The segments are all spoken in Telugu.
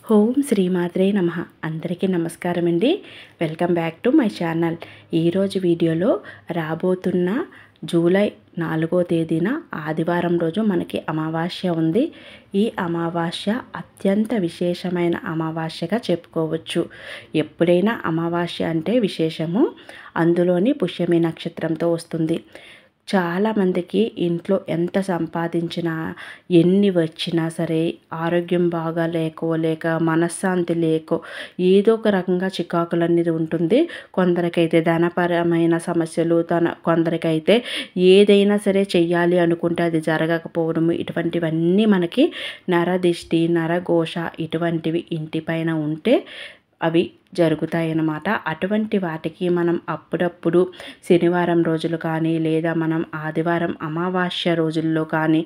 ఓం శ్రీమాత్రే నమః. అందరికీ నమస్కారం అండి. Welcome back to my channel. ఈరోజు వీడియోలో రాబోతున్న జూలై 4వ తేదీన ఆదివారం రోజు మనకి అమావాస్య ఉంది. ఈ అమావాస్య అత్యంత విశేషమైన అమావాస్యగా చెప్పుకోవచ్చు. ఎప్పుడైనా అమావాస్య అంటే విశేషము, అందులోని పుష్యమి నక్షత్రంతో వస్తుంది. చాలామందికి ఇంట్లో ఎంత సంపాదించినా, ఎన్ని వచ్చినా సరే ఆరోగ్యం బాగా లేక మనశ్శాంతి లేకో ఏదో ఒక రకంగా చికాకులు అనేది ఉంటుంది. కొందరికైతే ధనపరమైన సమస్యలు, కొందరికైతే ఏదైనా సరే చెయ్యాలి అనుకుంటే అది జరగకపోవడము, ఇటువంటివన్నీ మనకి నరదిష్టి, నరఘోష ఇటువంటివి ఇంటిపైన ఉంటే అవి జరుగుతాయన్నమాట. అటువంటి వాటికి మనం అప్పుడప్పుడు శనివారం రోజులు కానీ, లేదా మనం ఆదివారం అమావాస్య రోజుల్లో కానీ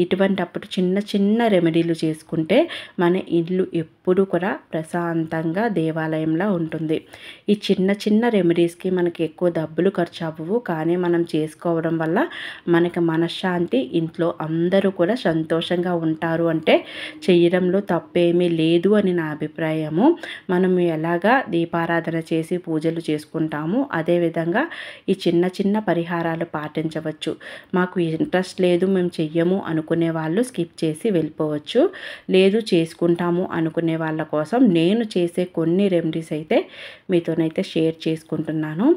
ఇటువంటప్పుడు చిన్న చిన్న రెమెడీలు చేసుకుంటే మన ఇల్లు ఎప్పుడు కూడా ప్రశాంతంగా దేవాలయంలా ఉంటుంది. ఈ చిన్న చిన్న రెమెడీస్కి మనకి ఎక్కువ డబ్బులు ఖర్చు అవ్వవు, కానీ మనం చేసుకోవడం వల్ల మనకి మనశ్శాంతి, ఇంట్లో అందరూ కూడా సంతోషంగా ఉంటారు అంటే చేయడంలో తప్పేమీ లేదు అని నా అభిప్రాయము. మనం ఎలాగా దీపారాధన చేసి పూజలు చేసుకుంటాము, అదేవిధంగా ఈ చిన్న చిన్న పరిహారాలు పాటించవచ్చు. మాకు ఇంట్రెస్ట్ లేదు, మేము చెయ్యము అనుకునే వాళ్ళు స్కిప్ చేసి వెళ్ళిపోవచ్చు. లేదు చేసుకుంటాము అనుకునే వాళ్ళ కోసం నేను చేసే కొన్ని రెమెడీస్ అయితే మీతోనైతే షేర్ చేసుకుంటున్నాను.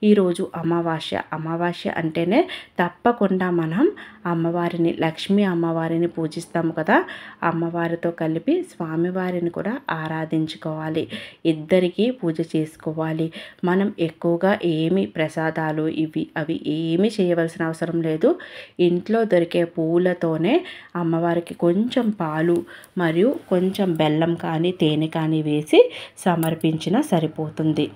ఈరోజు అమావాస్య అంటేనే తప్పకుండా మనం అమ్మవారిని, లక్ష్మీ అమ్మవారిని పూజిస్తాము కదా, అమ్మవారితో కలిపి స్వామివారిని కూడా ఆరాధించుకోవాలి. ఇద్దరికీ పూజ చేసుకోవాలి. మనం ఎక్కువగా ఏమి ప్రసాదాలు అవి ఏమీ చేయవలసిన అవసరం లేదు. ఇంట్లో దొరికే పూలతోనే అమ్మవారికి కొంచెం పాలు మరియు కొంచెం బెల్లం కానీ తేనె కానీ వేసి సమర్పించినా సరిపోతుంది.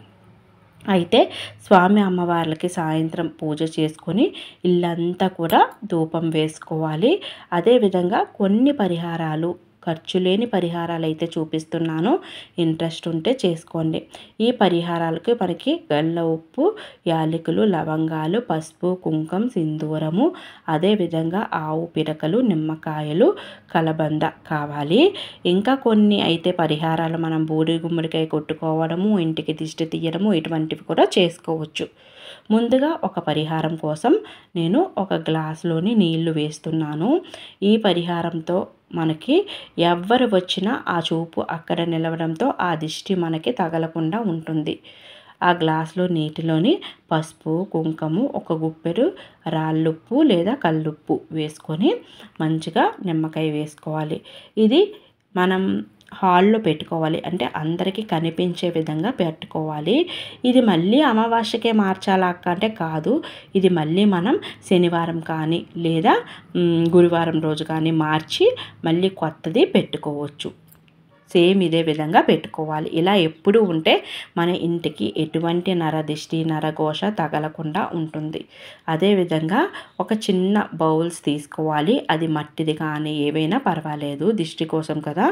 అయితే స్వామి అమ్మవార్లకి సాయంత్రం పూజ చేసుకొని ఇల్లంతా కూడా ధూపం వేసుకోవాలి. అదేవిధంగా కొన్ని పరిహారాలు, ఖర్చు లేని పరిహారాలు అయితే చూపిస్తున్నాను, ఇంట్రెస్ట్ ఉంటే చేసుకోండి. ఈ పరిహారాలకి మనకి గల్ల ఉప్పు, యాలకులు, లవంగాలు, పసుపు, కుంకుమ, సింధూరము, అదేవిధంగా ఆవు పిడకలు, నిమ్మకాయలు, కలబంద కావాలి. ఇంకా కొన్ని అయితే పరిహారాలు మనం బూడి గుమ్మడికాయ కొట్టుకోవడము, ఇంటికి దిష్టి తీయడము ఇటువంటివి కూడా చేసుకోవచ్చు. ముందుగా ఒక పరిహారం కోసం నేను ఒక గ్లాసులోని నీళ్లు వేస్తున్నాను. ఈ పరిహారంతో మనకి ఎవ్వరు వచ్చినా ఆ చూపు అక్కడ నిలవడంతో ఆ దిష్టి మనకి తగలకుండా ఉంటుంది. ఆ గ్లాసులో నీటిలోని పసుపు, కుంకుమ, ఒక గుప్పెడు రాళ్ళుప్పు లేదా కల్లుప్పు వేసుకొని మంచిగా నిమ్మకాయ వేసుకోవాలి. ఇది మనం హాల్లో పెట్టుకోవాలి, అంటే అందరికీ కనిపించే విధంగా పెట్టుకోవాలి. ఇది మళ్ళీ అమావాస్యకే మార్చాలా అక్క అంటే కాదు, ఇది మళ్ళీ మనం శనివారం కానీ లేదా గురువారం రోజు కానీ మార్చి మళ్ళీ కొత్తది పెట్టుకోవచ్చు. సేమ్ ఇదే విధంగా పెట్టుకోవాలి. ఇలా ఎప్పుడు ఉంటే మన ఇంటికి ఎటువంటి నరదిష్టి, నరఘోష తగలకుండా ఉంటుంది. అదేవిధంగా ఒక చిన్న బౌల్స్ తీసుకోవాలి. అది మట్టిది కానీ ఏవైనా పర్వాలేదు, దిష్టి కోసం కదా.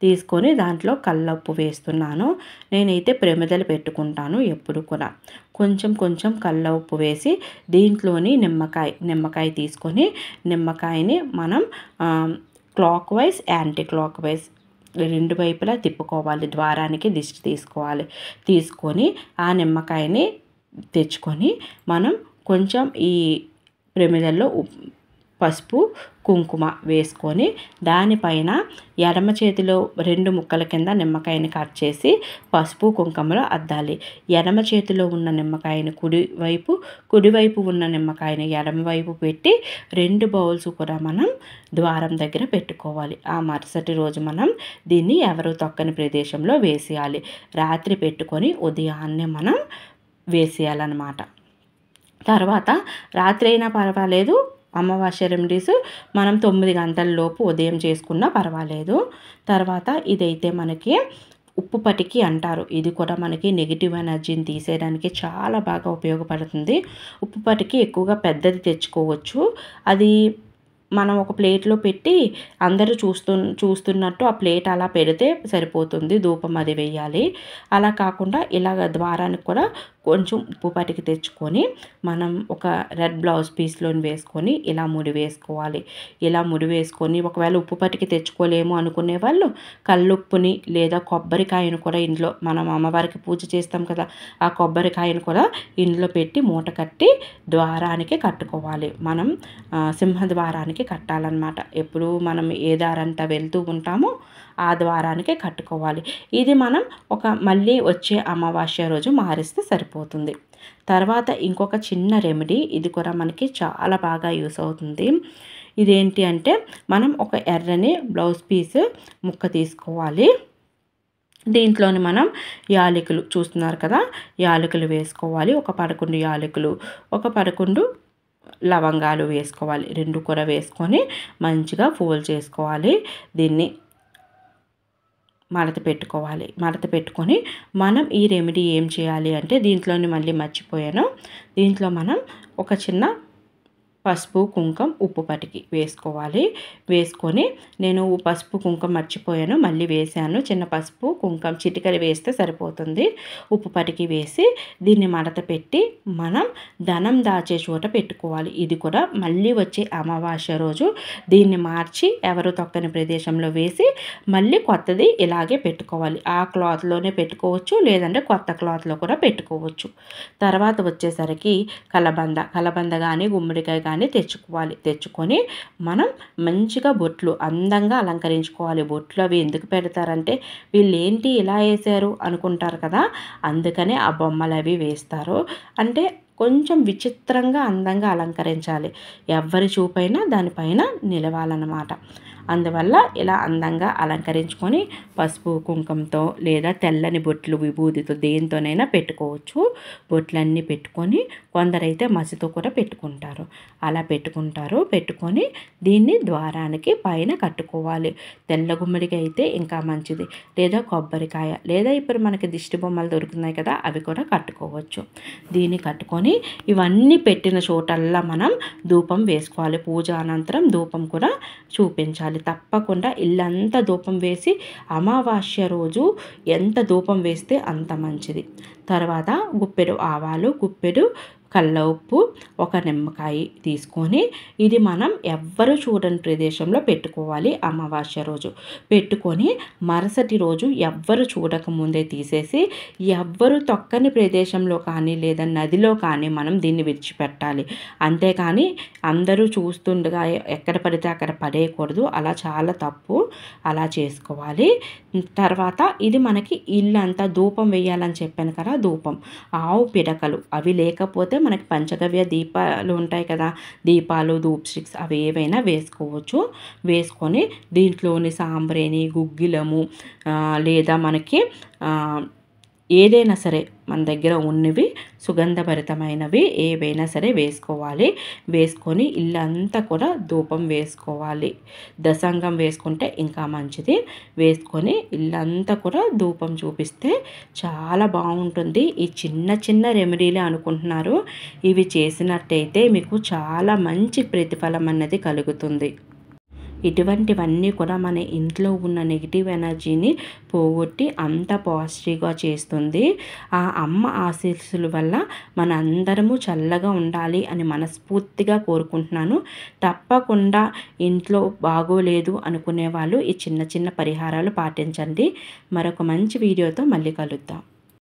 తీసుకొని దాంట్లో కల్లుప్పు వేస్తున్నాను. నేనైతే ప్రమిదలు పెట్టుకుంటాను ఎప్పుడు కూడా. కొంచెం కొంచెం కల్లుప్పు వేసి దీంట్లోని నిమ్మకాయ తీసుకొని నిమ్మకాయని మనం clock wise, anti clock wise రెండు వైపులా తిప్పుకోవాలి. ద్వారానికి దిష్టి తీసుకొని ఆ నిమ్మకాయని తెచ్చుకొని మనం కొంచెం ఈ ప్రమిదల్లో పసుపు, కుంకుమ వేసుకొని దానిపైన ఎడమ చేతిలో 2 ముక్కల కింద నిమ్మకాయని కట్ చేసి పసుపు, కుంకుమలో అద్దాలి. ఎడమ చేతిలో ఉన్న నిమ్మకాయని కుడివైపు ఉన్న నిమ్మకాయని ఎడమవైపు పెట్టి 2 బౌల్స్ కూడా మనం ద్వారం దగ్గర పెట్టుకోవాలి. ఆ మరుసటి రోజు మనం దీన్ని ఎవరు తొక్కని ప్రదేశంలో వేసేయాలి. రాత్రి పెట్టుకొని ఉదయాన్నే మనం వేసేయాలన్నమాట. తర్వాత రాత్రి అయినా పర్వాలేదు, అమావాస్య రెమెడీస్ మనం 9 గంటల లోపు ఉదయం చేసుకున్నా పర్వాలేదు. తర్వాత ఇదైతే మనకి ఉప్పు పటికి అంటారు. ఇది కూడా మనకి నెగిటివ్ ఎనర్జీని తీసేయడానికి చాలా బాగా ఉపయోగపడుతుంది. ఉప్పు పటికి ఎక్కువగా పెద్దది తెచ్చుకోవచ్చు. అది మనం ఒక ప్లేట్లో పెట్టి అందరూ చూస్తున్నట్టు ఆ ప్లేట్ అలా పెడితే సరిపోతుంది. ధూపం అది వేయాలి. అలా కాకుండా ఇలాగ ద్వారానికి కూడా కొంచెం ఉప్పు పటికి తెచ్చుకొని మనం ఒక రెడ్ బ్లౌజ్ పీస్లోని వేసుకొని ఇలా ముడి వేసుకోవాలి. ఇలా ముడి వేసుకొని ఒకవేళ ఉప్పు పటికి తెచ్చుకోలేము అనుకునే వాళ్ళు కల్లుప్పుని లేదా కొబ్బరికాయను కూడా ఇంట్లో మనం అమ్మవారికి పూజ చేస్తాం కదా, ఆ కొబ్బరికాయను కూడా ఇంట్లో పెట్టి మూట కట్టి ద్వారానికి కట్టుకోవాలి. మనం సింహద్వారానికి కట్టాలన్నమాట. ఎప్పుడు మనం ఏ దారంతా వెళ్తూ ఉంటామో ఆ ద్వారానికి కట్టుకోవాలి. ఇది మనం మళ్ళీ వచ్చే అమావాస్య రోజు మారిస్తే సరిపోతుంది. తర్వాత ఇంకొక చిన్న రెమెడీ, ఇది కూడా మనకి చాలా బాగా యూస్ అవుతుంది. ఇదేంటి అంటే మనం ఒక ఎర్రని బ్లౌజ్ పీస్ ముక్క తీసుకోవాలి. దీంట్లోని మనం యాలకులు చూస్తున్నారు కదా, యాలకులు వేసుకోవాలి. ఒక 11 యాలకులు, ఒక 11 లవంగాలు వేసుకోవాలి. 2 కూడా వేసుకొని మంచిగా ఫోల్డ్ చేసుకోవాలి. దీన్ని మడత పెట్టుకోవాలి. మడత పెట్టుకొని మనం ఈ రెమెడీ ఏం చేయాలి అంటే దీంట్లోని మళ్ళీ మర్చిపోయాను. దీంట్లో మనం ఒక చిన్న పసుపు కుంకుమ ఉప్పు పటికి వేసుకోవాలి. వేసుకొని నేను పసుపు కుంకుమ మర్చిపోయాను, మళ్ళీ వేసాను. చిన్న పసుపు కుంకుమ చిటికెడు వేస్తే సరిపోతుంది. ఉప్పు పటికి వేసి దీన్ని మడత పెట్టి మనం ధనం దాచే చోట పెట్టుకోవాలి. ఇది కూడా మళ్ళీ వచ్చే అమావాస్య రోజు దీన్ని మార్చి ఎవరు తొక్కని ప్రదేశంలో వేసి మళ్ళీ కొత్తది ఇలాగే పెట్టుకోవాలి. ఆ క్లాత్లోనే పెట్టుకోవచ్చు, లేదంటే కొత్త క్లాత్లో కూడా పెట్టుకోవచ్చు. తర్వాత వచ్చేసరికి కలబంద కానీ గుమ్మడికాయ కానీ తెచ్చుకోవాలి. తెచ్చుకొని మనం మంచిగా బొట్లు అందంగా అలంకరించుకోవాలి. బొట్లు అవి ఎందుకు పెడతారంటే వీళ్ళు ఏంటి ఇలా వేశారు అనుకుంటారు కదా, అందుకనే ఆ బొమ్మలు అవి వేస్తారు. అంటే కొంచెం విచిత్రంగా అందంగా అలంకరించాలి. ఎవరి చూపైనా దానిపైన నిలవాలన్నమాట. అందువల్ల ఇలా అందంగా అలంకరించుకొని పసుపు కుంకుమతో లేదా తెల్లని బొట్లు విభూతితో దేనితోనైనా పెట్టుకోవచ్చు. బొట్లన్నీ పెట్టుకొని కొందరైతే మసితో కూడా పెట్టుకుంటారు. అలా పెట్టుకొని దీన్ని ద్వారానికి పైన కట్టుకోవాలి. తెల్ల గుమ్మడికాయ అయితే ఇంకా మంచిది, లేదా కొబ్బరికాయ, లేదా ఇప్పుడు మనకి దిష్టి బొమ్మలు దొరుకుతున్నాయి కదా, అవి కూడా కట్టుకోవచ్చు. దీన్ని కట్టుకొని ఇవన్నీ పెట్టిన చోటల్లా మనం ధూపం వేసుకోవాలి. పూజ అనంతరం ధూపం కూడా చూపించాలి. తప్పకుండా ఇల్లంతా ధూపం వేసి అమావాస్య రోజు ఎంత ధూపం వేస్తే అంత మంచిది. తర్వాత గుప్పెడు ఆవాలు, గుప్పెడు కల్ల ఉప్పు, ఒక నిమ్మకాయ తీసుకొని ఇది మనం ఎవ్వరు చూడని ప్రదేశంలో పెట్టుకోవాలి. అమావాస్య రోజు పెట్టుకొని మరుసటి రోజు ఎవ్వరు చూడకముందే తీసేసి ఎవ్వరు తొక్కని ప్రదేశంలో కానీ లేదా నదిలో కానీ మనం దీన్ని విడిచిపెట్టాలి. అంతేకాని అందరూ చూస్తుండగా ఎక్కడ పడితే అక్కడ పడేయకూడదు. అలా చాలా తప్పు. అలా చేసుకోవాలి. తర్వాత ఇది మనకి ఇల్లంతా ధూపం వేయాలని చెప్పాను కదా, ధూపం ఆవు పిడకలు అవి లేకపోతే మనకి పంచగవ్య దీపాలు ఉంటాయి కదా, దీపాలు ధూప్ స్టిక్స్ అవి ఏవైనా వేసుకోవచ్చు. వేసుకొని దీంట్లోని సాంబ్రేణి, గుగ్గిలము లేదా మనకి ఏదైనా సరే మన దగ్గర ఉన్నవి సుగంధభరితమైనవి ఏవైనా సరే వేసుకోవాలి. వేసుకొని ఇల్లంతా కూడా ధూపం వేసుకోవాలి. దశంగం వేసుకుంటే ఇంకా మంచిది. వేసుకొని ఇల్లంతా కూడా ధూపం చూపిస్తే చాలా బాగుంటుంది. ఈ చిన్న చిన్న రెమెడీలే అనుకుంటున్నారు, ఇవి చేసినట్టయితే మీకు చాలా మంచి ప్రతిఫలం అన్నది కలుగుతుంది. ఇటువంటివన్నీ కూడా మన ఇంట్లో ఉన్న నెగిటివ్ ఎనర్జీని పోగొట్టి అంత పాజిటివ్గా చేస్తుంది. ఆ అమ్మ ఆశీస్సుల వల్ల మన అందరము చల్లగా ఉండాలి అని మనస్ఫూర్తిగా కోరుకుంటున్నాను. తప్పకుండా ఇంట్లో బాగోలేదు అనుకునే వాళ్ళు ఈ చిన్న చిన్న పరిహారాలు పాటించండి. మరొక మంచి వీడియోతో మళ్ళీ కలుద్దాం.